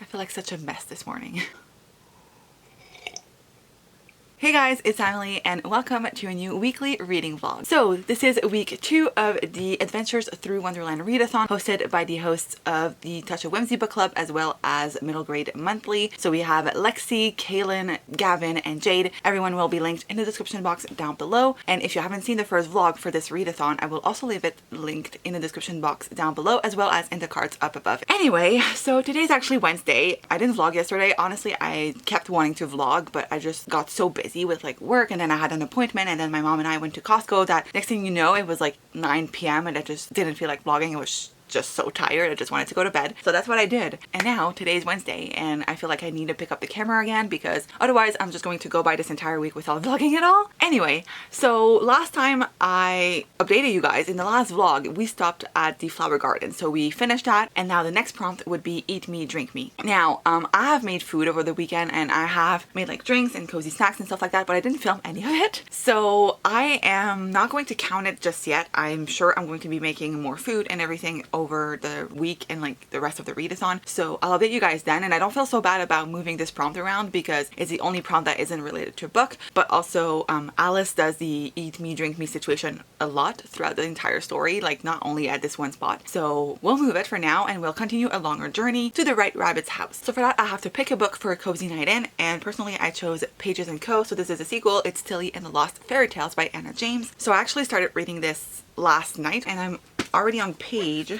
feel like such a mess this morning. Hey guys, it's Emily and welcome to a new weekly reading vlog. So this is week 2 of the Adventures Through Wonderland Readathon, hosted by the hosts of the Touch of Whimsy book club as well as Middle Grade Monthly. So we have Lexi, Kaylin, Gavin, and Jade. Everyone will be linked in the description box down below. And if you haven't seen the first vlog for this readathon, I will also leave it linked in the description box down below as well as in the cards up above. Anyway, so today's actually Wednesday. I didn't vlog yesterday. Honestly, I kept wanting to vlog, but I just got so busy with like work, and then I had an appointment, and then my mom and I went to Costco that next thing you know it was like 9 p.m. and I just didn't feel like vlogging. It was just so tired. I just wanted to go to bed. So that's what I did. And now today's Wednesday and I feel like I need to pick up the camera again because otherwise I'm just going to go by this entire week without vlogging at all. Anyway, so last time I updated you guys in the last vlog, we stopped at the flower garden. So we finished that, and now the next prompt would be eat me, drink me. Now, I have made food over the weekend and I have made like drinks and cozy snacks and stuff like that, but I didn't film any of it. So I am not going to count it just yet. I'm sure I'm going to be making more food and everything over the week and like the rest of the readathon, so I'll update you guys then. And I don't feel so bad about moving this prompt around because it's the only prompt that isn't related to a book, but also Alice does the eat me drink me situation a lot throughout the entire story, like not only at this one spot. So we'll move it for now and we'll continue along our journey to the right rabbit's house. So for that I have to pick a book for a cozy night in, and personally I chose Pages & Co. So this is a sequel. It's Tilly and the Lost Fairy Tales by Anna James. So I actually started reading this last night and I'm already on page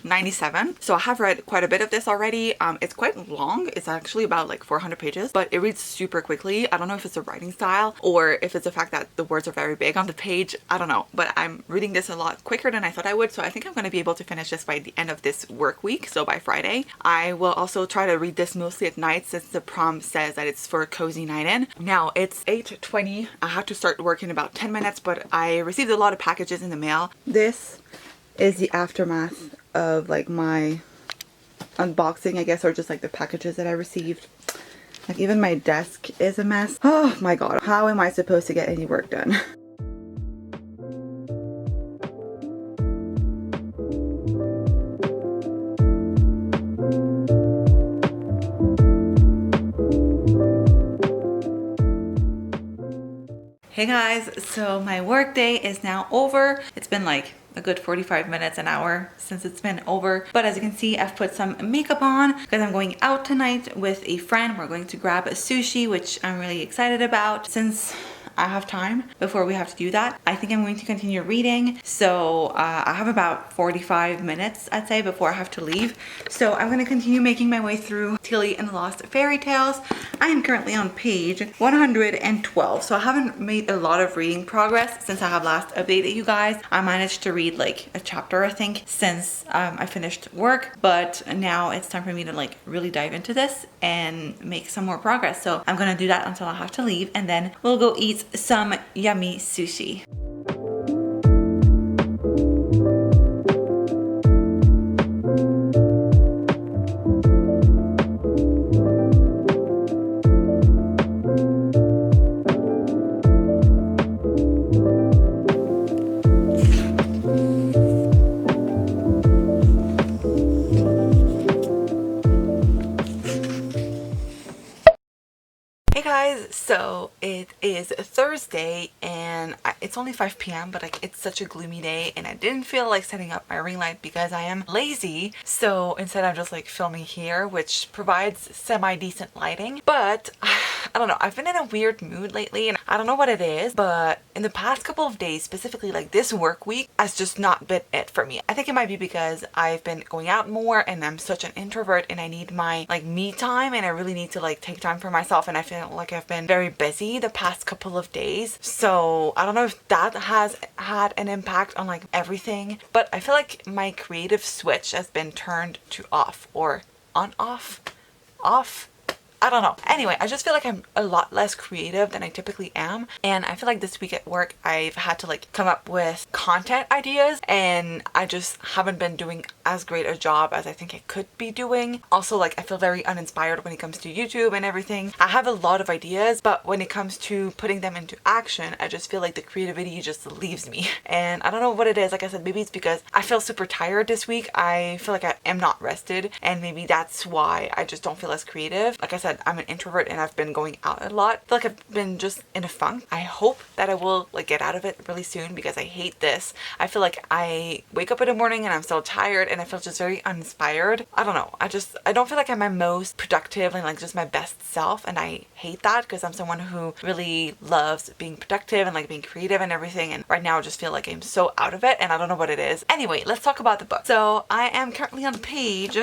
97. So I have read quite a bit of this already. It's quite long. It's actually about like 400 pages, but it reads super quickly. I don't know if it's the writing style or if it's the fact that the words are very big on the page. I don't know, but I'm reading this a lot quicker than I thought I would. So I think I'm going to be able to finish this by the end of this work week. So by Friday. I will also try to read this mostly at night since the prompt says that it's for a cozy night in. Now it's 8:20. I have to start work in about 10 minutes, but I received a lot of packages in the mail. This is the aftermath of like my unboxing, I guess, or just like the packages that I received. Like even my desk is a mess. Oh my god, how am I supposed to get any work done? Hey guys, so my work day is now over. It's been like a good 45 minutes, an hour since it's been over. But as you can see, I've put some makeup on because I'm going out tonight with a friend. We're going to grab a sushi, which I'm really excited about since I have time before we have to do that. I think I'm going to continue reading. So I have about 45 minutes, I'd say, before I have to leave. So I'm going to continue making my way through Tilly and the Lost Fairy Tales. I am currently on page 112. So I haven't made a lot of reading progress since I have last updated you guys. I managed to read like a chapter, I think, since I finished work. But now it's time for me to like really dive into this and make some more progress. So I'm going to do that until I have to leave, and then we'll go eat some yummy sushi. Hey guys, so it is Thursday and it's only 5 p.m. but like it's such a gloomy day and I didn't feel like setting up my ring light because I am lazy. So instead I'm just like filming here, which provides semi-decent lighting. But I don't know, I've been in a weird mood lately and I don't know what it is, but in the past couple of days, specifically like this work week, has just not been it for me. I think it might be because I've been going out more and I'm such an introvert and I need my like me time, and I really need to like take time for myself, and I feel like I've been very busy the past couple of days. So I don't know if that has had an impact on like everything, but I feel like my creative switch has been turned to off or on off. I don't know. Anyway, I just feel like I'm a lot less creative than I typically am, and I feel like this week at work I've had to like come up with content ideas, and I just haven't been doing as great a job as I think I could be doing. Also, like, I feel very uninspired when it comes to YouTube and everything. I have a lot of ideas, but when it comes to putting them into action, I just feel like the creativity just leaves me. And I don't know what it is. Like I said, maybe it's because I feel super tired this week. I feel like I am not rested, and maybe that's why I just don't feel as creative. Like I said, I'm an introvert and I've been going out a lot. I feel like I've been just in a funk. I hope that I will like get out of it really soon, because I hate this. I feel like I wake up in the morning and I'm so tired and I feel just very uninspired. I don't know. I don't feel like I'm my most productive and like just my best self, and I hate that because I'm someone who really loves being productive and like being creative and everything, and right now I just feel like I'm so out of it and I don't know what it is. Anyway, let's talk about the book. So I am currently on page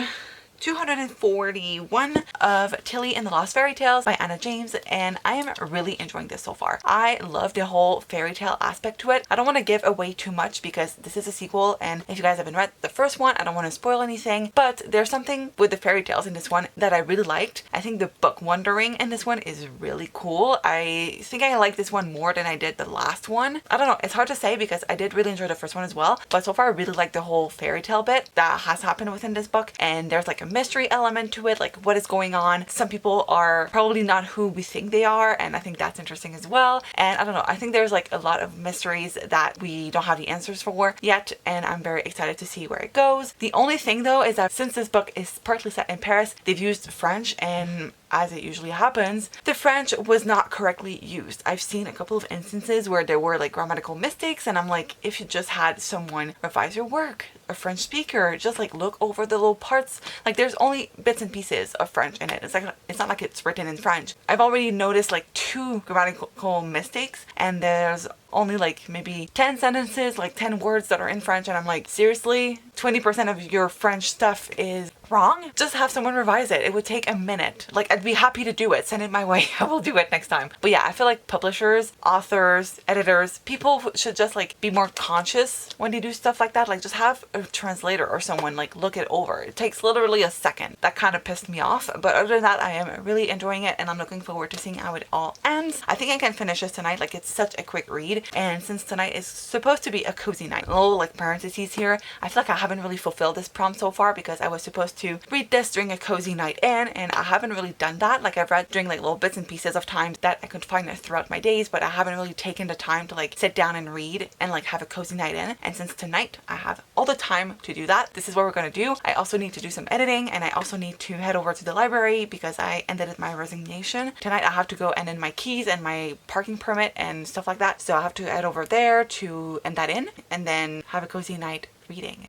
241 of Tilly and the Lost Fairy Tales by Anna James, and I am really enjoying this so far. I love the whole fairy tale aspect to it. I don't want to give away too much because this is a sequel, and if you guys haven't read the first one, I don't want to spoil anything, but there's something with the fairy tales in this one that I really liked. I think the book wandering in this one is really cool. I think I like this one more than I did the last one. I don't know, it's hard to say because I did really enjoy the first one as well, but so far I really like the whole fairy tale bit that has happened within this book, and there's like a mystery element to it, like what is going on. Some people are probably not who we think they are, and I think that's interesting as well. And I don't know, I think there's like a lot of mysteries that we don't have the answers for yet, and I'm very excited to see where it goes. The only thing though is that since this book is partly set in Paris, they've used French, and as it usually happens, the French was not correctly used. I've seen a couple of instances where there were like grammatical mistakes, and I'm like, if you just had someone revise your work, a French speaker, just like look over the little parts. Like there's only bits and pieces of French in it. It's not like it's written in French. I've already noticed like 2 grammatical mistakes, and there's only like maybe 10 sentences, like 10 words that are in French, and I'm like, seriously? 20% of your French stuff is wrong? Just have someone revise it. It would take a minute. Like, I'd be happy to do it. Send it my way. I will do it next time. But yeah, I feel like publishers, authors, editors, people should just like be more conscious when they do stuff like that. Like, just have a translator or someone like look it over. It takes literally a second. That kind of pissed me off. But other than that, I am really enjoying it, and I'm looking forward to seeing how it all ends. I think I can finish this tonight. Like, it's such a quick read, and since tonight is supposed to be a cozy night, little like parentheses here, I feel like I haven't really fulfilled this prompt so far because I was supposed to read this during a cozy night in, and I haven't really done that. Like, I've read during like little bits and pieces of times that I could find it throughout my days, but I haven't really taken the time to like sit down and read and like have a cozy night in. And since tonight I have all the time to do that, this is what we're gonna do. I also need to do some editing, and I also need to head over to the library because I ended my resignation. Tonight I have to go end in my keys and my parking permit and stuff like that, so I have to head over there to end that in and then have a cozy night reading.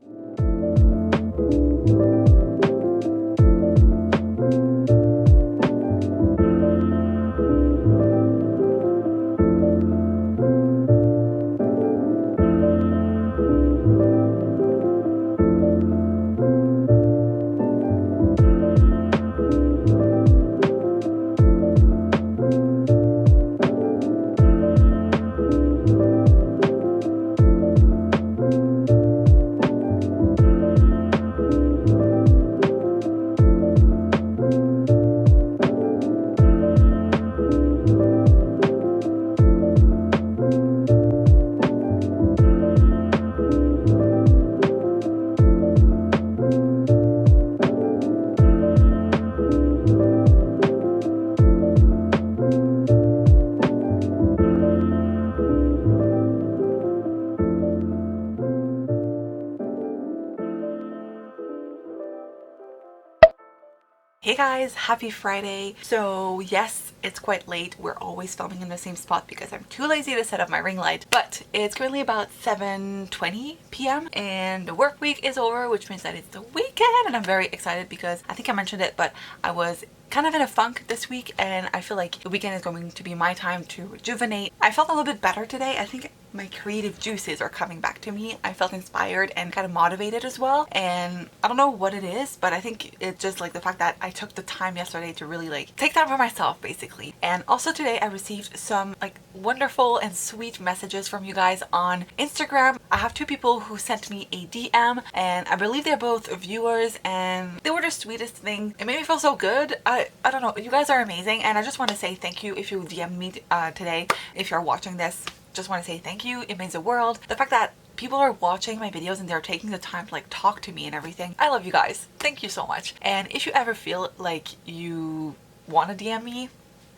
Hey guys, happy Friday. So yes, it's quite late. We're always filming in the same spot because I'm too lazy to set up my ring light, but it's currently about 7:20 p.m. and the work week is over, which means that it's the weekend, and I'm very excited because I think I mentioned it, but I was kind of in a funk this week, and I feel like the weekend is going to be my time to rejuvenate. I felt a little bit better today. I think my creative juices are coming back to me. I felt inspired and kind of motivated as well, and I don't know what it is, but I think it's just like the fact that I took the time yesterday to really like take time for myself basically. And also today I received some like wonderful and sweet messages from you guys on Instagram. I have two people who sent me a DM, and I believe they're both viewers, and they were the sweetest thing. It made me feel so good. I don't know, you guys are amazing, and I just want to say thank you if you DM me today. If you're watching this, just want to say thank you. It means the world. The fact that people are watching my videos and they're taking the time to like talk to me and everything. I love you guys. Thank you so much. And if you ever feel like you want to DM me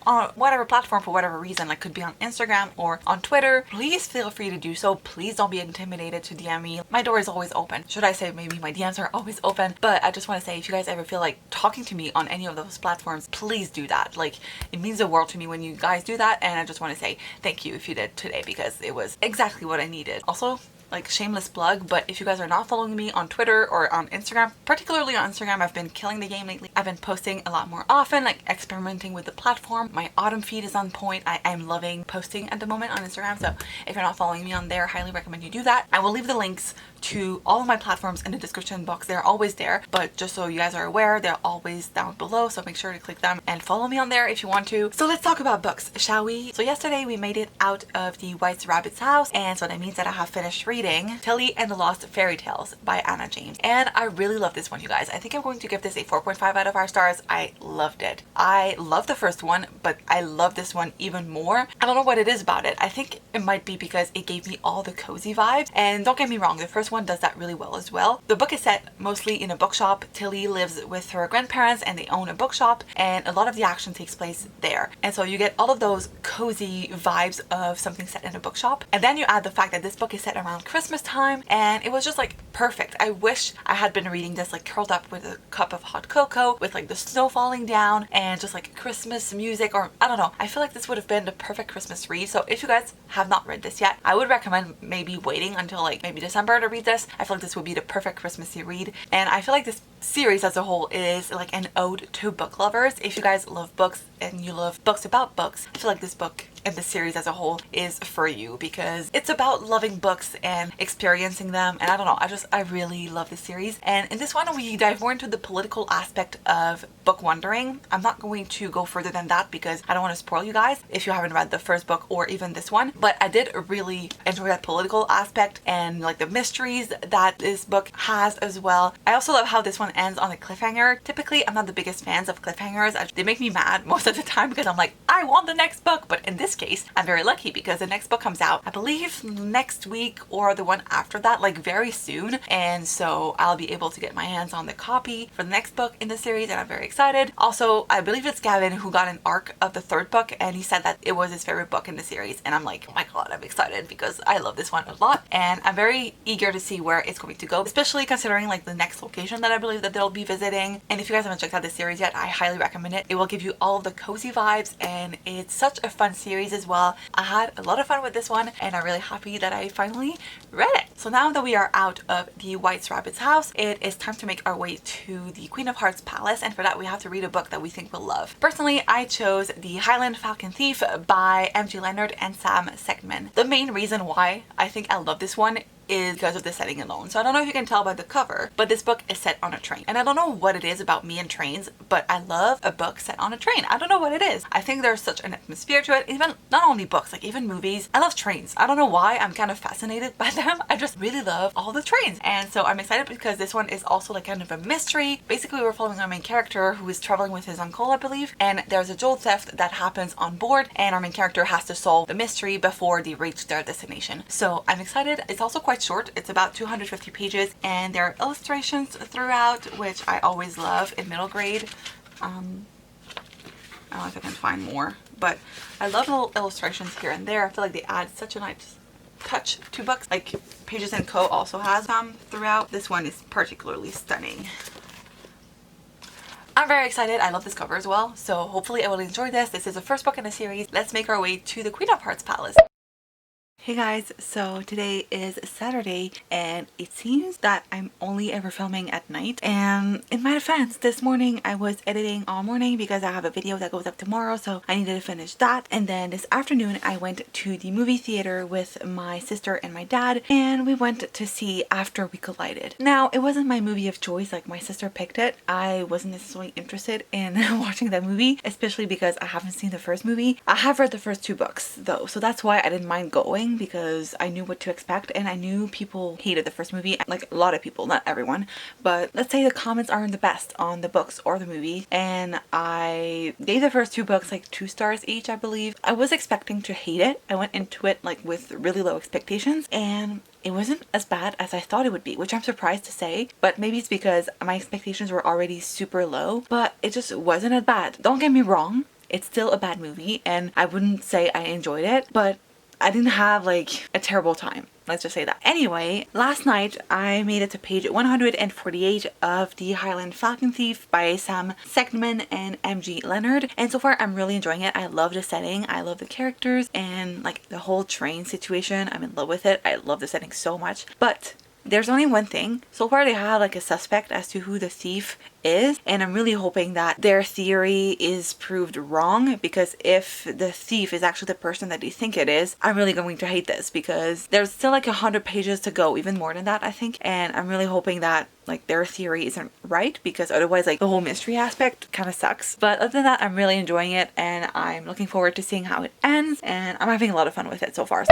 on whatever platform for whatever reason, like could be on Instagram or on Twitter, please feel free to do so. Please don't be intimidated to DM me. My door is always open. Should I say maybe my DMs are always open, but I just want to say if you guys ever feel like talking to me on any of those platforms, please do that. Like it means the world to me when you guys do that, and I just want to say thank you if you did today because it was exactly what I needed. Also, like shameless plug, but if you guys are not following me on Twitter or on Instagram, particularly on Instagram, I've been killing the game lately. I've been posting a lot more often, like experimenting with the platform. My autumn feed is on point. I'm loving posting at the moment on Instagram, so if you're not following me on there, highly recommend you do that. I will leave the links to all of my platforms in the description box. They're always there, but just so you guys are aware, they're always down below, so make sure to click them and follow me on there if you want to. So let's talk about books, shall we? So yesterday we made it out of the White Rabbit's house, and so that means that I have finished reading Tilly and the Lost Fairy Tales by Anna James, and I really love this one, you guys. I think I'm going to give this a 4.5 out of 5 stars. I loved it. I love the first one, but I love this one even more. I don't know what it is about it. I think it might be because it gave me all the cozy vibes, and don't get me wrong, the first one does that really well as well. The book is set mostly in a bookshop. Tilly lives with her grandparents and they own a bookshop, and a lot of the action takes place there, and so you get all of those cozy vibes of something set in a bookshop, and then you add the fact that this book is set around Christmas time, and it was just like perfect. I wish I had been reading this like curled up with a cup of hot cocoa with like the snow falling down and just like Christmas music, or I don't know. I feel like this would have been the perfect Christmas read. So if you guys have not read this yet, I would recommend maybe waiting until like maybe December to read this. I feel like this would be the perfect Christmassy read, and I feel like this series as a whole is like an ode to book lovers. If you guys love books and you love books about books, I feel like this book and the series as a whole is for you because it's about loving books and experiencing them, and I don't know, I really love this series. And in this one we dive more into the political aspect of book wandering. I'm not going to go further than that because I don't want to spoil you guys if you haven't read the first book or even this one, but I did really enjoy that political aspect and like the mysteries that this book has as well. I also love how this one ends on a cliffhanger. Typically I'm not the biggest fans of cliffhangers. They make me mad most of the time because I'm like, I want the next book, but in this case I'm very lucky because the next book comes out I believe next week or the one after that, like very soon, and so I'll be able to get my hands on the copy for the next book in the series, and I'm very excited. Also, I believe it's Gavin who got an arc of the third book, and he said that it was his favorite book in the series, and I'm like, oh my god, I'm excited because I love this one a lot, and I'm very eager to see where it's going to go, especially considering like the next location that I believe that they'll be visiting. And if you guys haven't checked out this series yet, I highly recommend it. It will give you all of the cozy vibes, and it's such a fun series as well. I had a lot of fun with this one, and I'm really happy that I finally read it. So now that we are out of the White Rabbit's house, it is time to make our way to the Queen of Hearts Palace, and for that we have to read a book that we think we'll love. Personally, I chose The Highland Falcon Thief by M.G. Leonard and Sam Segman. The main reason why I think I love this one is because of the setting alone. So I don't know if you can tell by the cover, but this book is set on a train. And I don't know what it is about me and trains, but I love a book set on a train. I don't know what it is. I think there's such an atmosphere to it. Even not only books, like even movies. I love trains. I don't know why. I'm kind of fascinated by them. I just really love all the trains. And so I'm excited because this one is also like kind of a mystery. Basically, we're following our main character who is traveling with his uncle, I believe, and there's a jewel theft that happens on board, and our main character has to solve the mystery before they reach their destination. So I'm excited. It's also quite short. It's about 250 pages, and there are illustrations throughout, which I always love in middle grade. I don't know if I can find more, but I love little illustrations here and there. I feel like they add such a nice touch to books. Like Pages & Co. also has some throughout. This one is particularly stunning. I'm very excited. I love this cover as well, so hopefully I will enjoy this. This is the first book in the series. Let's make our way to the Queen of Hearts Palace. Hey guys, so today is Saturday and it seems that I'm only ever filming at night, and in my defense, this morning I was editing all morning because I have a video that goes up tomorrow, so I needed to finish that. And then this afternoon I went to the movie theater with my sister and my dad, and we went to see After We Collided. Now, it wasn't my movie of choice, like my sister picked it. I wasn't necessarily interested in watching that movie, especially because I haven't seen the first movie. I have read the first two books though, so that's why I didn't mind going, because I knew what to expect and I knew people hated the first movie, like a lot of people, not everyone, but let's say the comments aren't the best on the books or the movie, and I gave the first two books like 2 stars each, I believe. I was expecting to hate it. I went into it like with really low expectations, and it wasn't as bad as I thought it would be, which I'm surprised to say, but maybe it's because my expectations were already super low, but it just wasn't as bad. Don't get me wrong, it's still a bad movie and I wouldn't say I enjoyed it, but I didn't have like a terrible time. Let's just say that. Anyway, last night I made it to page 148 of The Highland Falcon Thief by Sam Segman and M.G. Leonard, and so far I'm really enjoying it. I love the setting, I love the characters, and like the whole train situation, I'm in love with it. I love the setting so much, but there's only one thing. So far they have like a suspect as to who the thief is, and I'm really hoping that their theory is proved wrong, because if the thief is actually the person that they think it is, I'm really going to hate this, because there's still like 100 pages to go, even more than that I think, and I'm really hoping that like their theory isn't right, because otherwise like the whole mystery aspect kind of sucks. But other than that, I'm really enjoying it and I'm looking forward to seeing how it ends, and I'm having a lot of fun with it so far.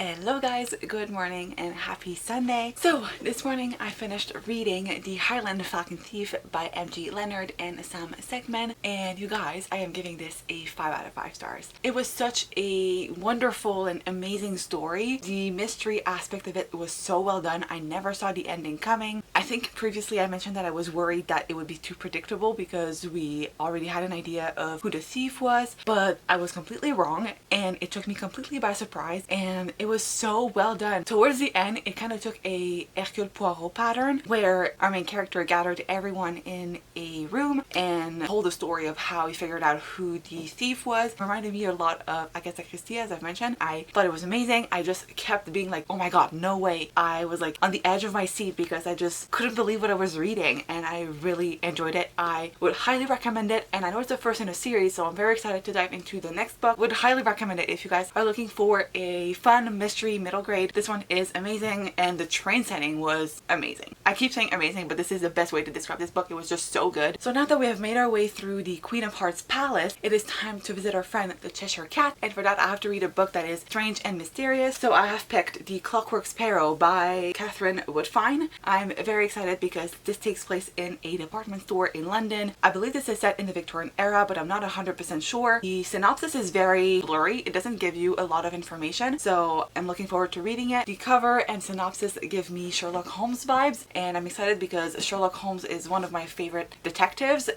Hello guys, good morning and happy Sunday. So this morning I finished reading The Highland Falcon Thief by M.G. Leonard and Sam Segman, and you guys, I am giving this a 5 out of 5 stars. It was such a wonderful and amazing story. The mystery aspect of it was so well done. I never saw the ending coming. I think previously I mentioned that I was worried that it would be too predictable because we already had an idea of who the thief was, but I was completely wrong and it took me completely by surprise, and it was so well done. Towards the end, it kind of took a Hercule Poirot pattern where our main character gathered everyone in a room and told the story of how he figured out who the thief was. It reminded me a lot of Agatha Christie, as I've mentioned. I thought it was amazing. I just kept being like, oh my god, no way. I was like on the edge of my seat because I just couldn't believe what I was reading, and I really enjoyed it. I would highly recommend it, and I know it's the first in a series, so I'm very excited to dive into the next book. Would highly recommend it if you guys are looking for a fun mystery middle grade. This one is amazing, and the train setting was amazing. I keep saying amazing, but this is the best way to describe this book. It was just so good. So now that we have made our way through the Queen of Hearts palace, it is time to visit our friend the Cheshire Cat, and for that I have to read a book that is strange and mysterious. So I have picked The Clockwork Sparrow by Catherine Woodfine. I'm very excited because this takes place in a department store in London. I believe this is set in the Victorian era, but I'm not 100% sure. The synopsis is very blurry. It doesn't give you a lot of information, so I'm looking forward to reading it. The cover and synopsis give me Sherlock Holmes vibes, and I'm excited because Sherlock Holmes is one of my favorite detectives.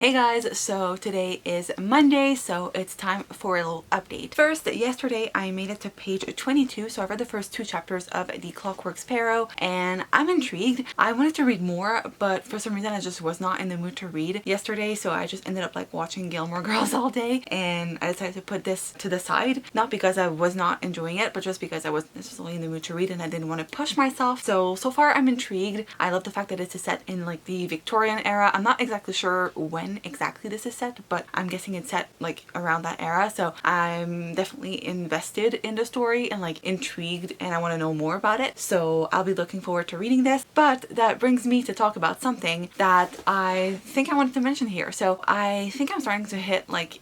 Hey guys, so today is Monday, so it's time for a little update. First, yesterday I made it to page 22, so I read the first 2 chapters of The Clockwork Sparrow, and I'm intrigued. I wanted to read more, but for some reason I just was not in the mood to read yesterday, so I just ended up like watching Gilmore Girls all day, and I decided to put this to the side, not because I was not enjoying it, but just because I wasn't necessarily in the mood to read and I didn't want to push myself. So far I'm intrigued. I love the fact that it's set in like the Victorian era. I'm not exactly sure when exactly this is set, but I'm guessing it's set like around that era, so I'm definitely invested in the story and like intrigued, and I want to know more about it, so I'll be looking forward to reading this. But that brings me to talk about something that I think I wanted to mention here. So I think I'm starting to hit like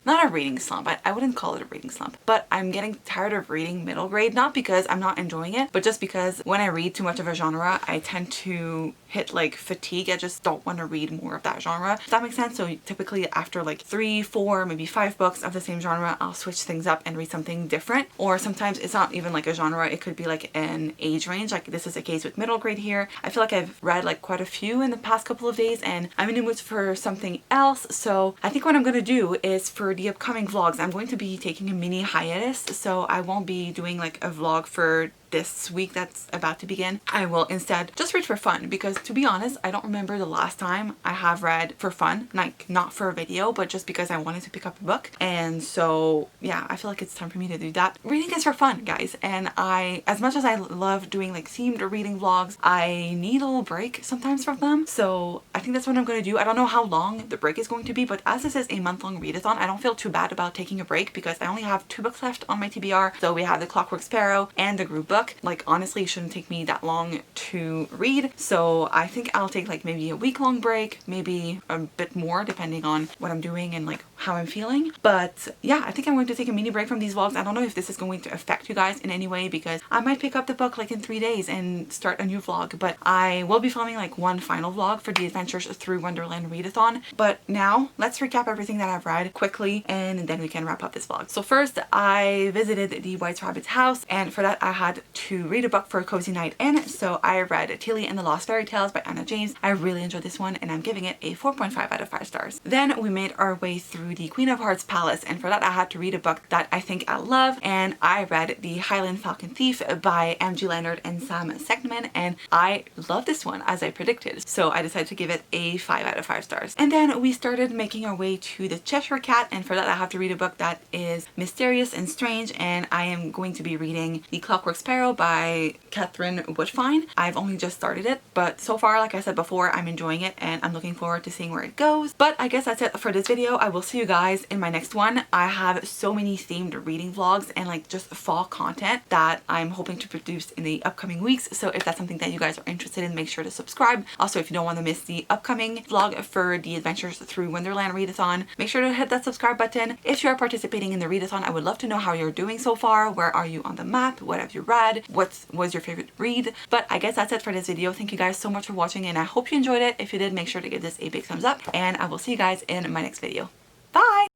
not a reading slump. I wouldn't call it a reading slump, but I'm getting tired of reading middle grade, not because I'm not enjoying it, but just because when I read too much of a genre, I tend to hit like fatigue. I just don't want to read more of that genre. Does that make sense? So typically after like 3, 4, maybe 5 books of the same genre, I'll switch things up and read something different. Or sometimes it's not even like a genre, it could be like an age range. Like this is a case with middle grade here. I feel like I've read like quite a few in the past couple of days and I'm in the mood for something else. So I think what I'm going to do is for the upcoming vlogs, I'm going to be taking a mini hiatus. So I won't be doing like a vlog for this week that's about to begin. I will instead just read for fun, because to be honest, I don't remember the last time I have read for fun, like not for a video, but just because I wanted to pick up a book. And so yeah, I feel like it's time for me to do that. Reading is for fun, guys, and as much as I love doing like themed reading vlogs, I need a little break sometimes from them. So I think that's what I'm going to do. I don't know how long the break is going to be, but as this is a month-long readathon, I don't feel too bad about taking a break because I only have 2 books left on my TBR. So we have The Clockwork Sparrow and the group book. Like honestly, it shouldn't take me that long to read, so I think I'll take like maybe a week-long break, maybe a bit more depending on what I'm doing and like how I'm feeling. But yeah, I think I'm going to take a mini break from these vlogs. I don't know if this is going to affect you guys in any way, because I might pick up the book like in 3 days and start a new vlog, but I will be filming like one final vlog for the Adventures Through Wonderland Readathon. But now let's recap everything that I've read quickly and then we can wrap up this vlog. So first, I visited the White Rabbit's house, and for that I had to read a book for a cozy night in. So I read Tilly and the Lost Fairy Tales by Anna James. I really enjoyed this one and I'm giving it a 4.5 out of 5 stars. Then we made our way through the Queen of Hearts Palace, and for that I had to read a book that I think I love, and I read The Highland Falcon Thief by M.G. Leonard and Sam Seckman, and I love this one as I predicted, so I decided to give it a 5 out of 5 stars. And then we started making our way to the Cheshire Cat, and for that I have to read a book that is mysterious and strange, and I am going to be reading The Clockwork Sparrow by Catherine Woodfine. I've only just started it, but so far, like I said before, I'm enjoying it and I'm looking forward to seeing where it goes. But I guess that's it for this video. I will see you guys in my next one. I have so many themed reading vlogs and like just fall content that I'm hoping to produce in the upcoming weeks. So if that's something that you guys are interested in, make sure to subscribe. Also, if you don't want to miss the upcoming vlog for the Adventures Through Wonderland Readathon, make sure to hit that subscribe button. If you are participating in the readathon, I would love to know how you're doing so far. Where are you on the map? What have you read? What was your favorite read? But I guess that's it for this video. Thank you guys so much for watching and I hope you enjoyed it. If you did, make sure to give this a big thumbs up and I will see you guys in my next video.